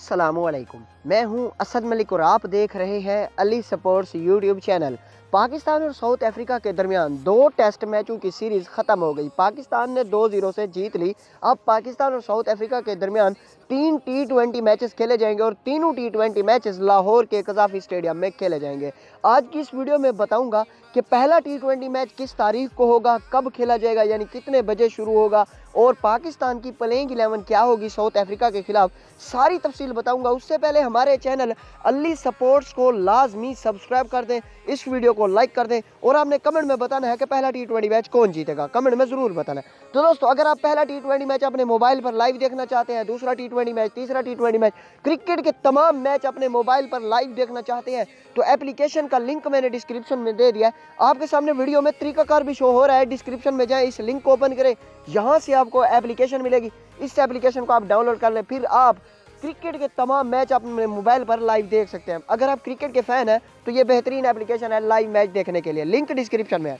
अस्सलामुअलैकुम, मैं हूं असद मलिक और आप देख रहे हैं Ali sports YouTube channel. Pakistan और साउथ अफ्रीका के दरमियान 2 टेस्ट मैचों की सीरीज़ ख़त्म हो गई। पाकिस्तान ने 2-0 से जीत ली। अब पाकिस्तान और साउथ अफ्रीका के दरमियान 3 T20 मैचेस खेले जाएंगे और तीनों T20 मैचेस लाहौर के कज़ाफ़ी स्टेडियम में खेले जाएंगे। आज की इस वीडियो में बताऊंगा कि पहला T20 मैच किस तारीख को होगा, कब खेला जाएगा, यानी कितने बजे शुरू होगा और पाकिस्तान की प्लेइंग 11 क्या होगी साउथ अफ्रीका के खिलाफ, सारी तफसील बताऊंगा। उससे पहले हमारे चैनल अली स्पोर्ट्स को लाजमी सब्सक्राइब कर दें, इस वीडियो को लाइक कर दें और आपने कमेंट में बताना है कि पहला T20 मैच कौन जीतेगा, कमेंट में ज़रूर बताना है। तो दोस्तों, अगर आप पहला T20 मैच अपने मोबाइल पर लाइव देखना चाहते हैं, दूसरा T20 मैच, तीसरा T20 मैच, क्रिकेट के तमाम मैच अपने मोबाइल पर लाइव देखना चाहते हैं तो एप्लीकेशन का लिंक मैंने डिस्क्रिप्शन में दे दिया है। आपके सामने वीडियो में तरीकाकार भी शो हो रहा है, डिस्क्रिप्शन में जाएं, इस लिंक को ओपन करें, यहाँ से आपको एप्लीकेशन मिलेगी। इस एप्लीकेशन को आप डाउनलोड कर लें, फिर आप क्रिकेट के तमाम मैच अपने मोबाइल पर लाइव देख सकते हैं। अगर आप क्रिकेट के फैन हैं तो ये बेहतरीन एप्लीकेशन है लाइव मैच देखने के लिए, लिंक डिस्क्रिप्शन में है।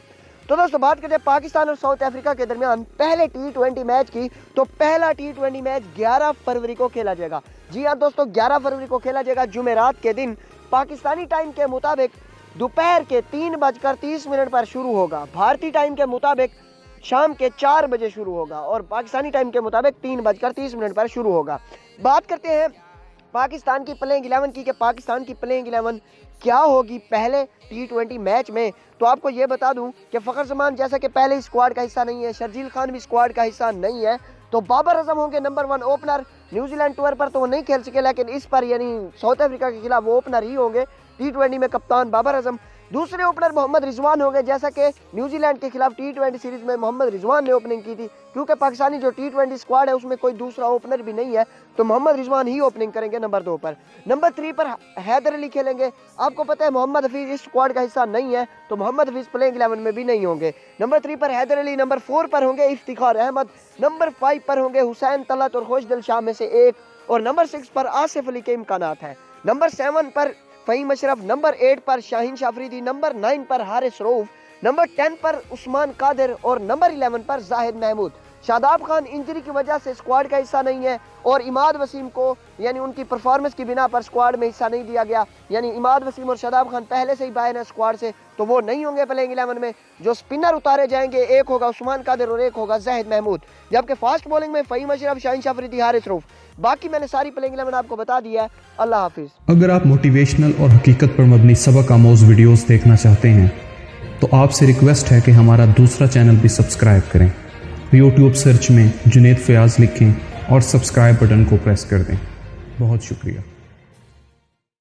तो दोस्तों, बात करते हैं पाकिस्तान और साउथ अफ्रीका के दरमियान पहले T20 मैच की। तो पहला T20 मैच 11 फरवरी को खेला जाएगा। जी हाँ दोस्तों, 11 फरवरी को खेला जाएगा, जुमेरात के दिन। पाकिस्तानी टाइम के मुताबिक दोपहर के 3:30 पर शुरू होगा। भारतीय टाइम के मुताबिक शाम के 4 बजे शुरू होगा और पाकिस्तानी टाइम के मुताबिक 3:30 पर शुरू होगा। बात करते हैं पाकिस्तान की प्लेइंग 11 की, कि पाकिस्तान की प्लेइंग 11 क्या होगी पहले T20 मैच में। तो आपको ये बता दूं कि फ़खर जमान जैसा कि पहले स्क्वाड का हिस्सा नहीं है, शर्जील खान भी स्क्वाड का हिस्सा नहीं है, तो बाबर आजम होंगे नंबर 1 ओपनर। न्यूजीलैंड टूर पर तो वो नहीं खेल सके, लेकिन इस पर यानी साउथ अफ्रीका के खिलाफ वो ओपनर ही होंगे। T20 में कप्तान बाबर आजम। दूसरे ओपनर मोहम्मद रिजवान होंगे, जैसा कि न्यूजीलैंड के खिलाफ T20 सीरीज में मोहम्मद रिजवान ने ओपनिंग की थी। क्योंकि पाकिस्तानी जो T20 स्क्वाड है उसमें कोई दूसरा ओपनर भी नहीं है, तो मोहम्मद रिजवान ही ओपनिंग करेंगे नंबर 2 पर। नंबर 3 पर हैदर अली खेलेंगे। आपको पता है मोहम्मद हफीज़ इस स्क्वाड का हिस्सा नहीं है, तो मोहम्मद हफीज़ प्लेइंग 11 में भी नहीं होंगे। नंबर 3 पर हैदर अली, नंबर 4 पर होंगे इफ्तिखार अहमद, नंबर 5 पर होंगे हुसैन तलत और खुशदिल शाह में से एक, और नंबर 6 पर आसिफ अली के इम्कानात हैं। नंबर 7 पर फ़हीम अशरफ, नंबर 8 पर शाहीन शाफरीदी, नंबर 9 पर हारिस रऊफ, नंबर 10 पर उस्मान कादिर और नंबर 11 पर जाहिद महमूद। शादाब खान इंजरी की वजह से स्क्वाड का हिस्सा नहीं है और इमाद वसीम को यानी उनकी परफॉर्मेंस की बिना पर स्क्वाड में हिस्सा नहीं दिया गया। यानी इमाद वसीम और शादाब खान पहले से ही बाहर हैं स्क्वाड से, तो वो नहीं होंगे प्लेइंग 11 में। जो स्पिनर उतारे जाएंगे, एक होगा उस्मान कादिर और एक होगा जाहिद महमूद, जबकि फास्ट बॉलिंग में फ़हीम अशरफ, शाहीन शाफरीदी, हारिस रऊफ। बाकी मैंने सारी प्लेइंग 11 आपको बता दिया है। अल्लाह हाफिज़। अगर आप मोटिवेशनल और हकीकत पर मबनी सबक आमोज़ वीडियोस देखना चाहते हैं तो आपसे रिक्वेस्ट है कि हमारा दूसरा चैनल भी सब्सक्राइब करें। यूट्यूब सर्च में जुनेद फयाज लिखें और सब्सक्राइब बटन को प्रेस कर दें। बहुत शुक्रिया।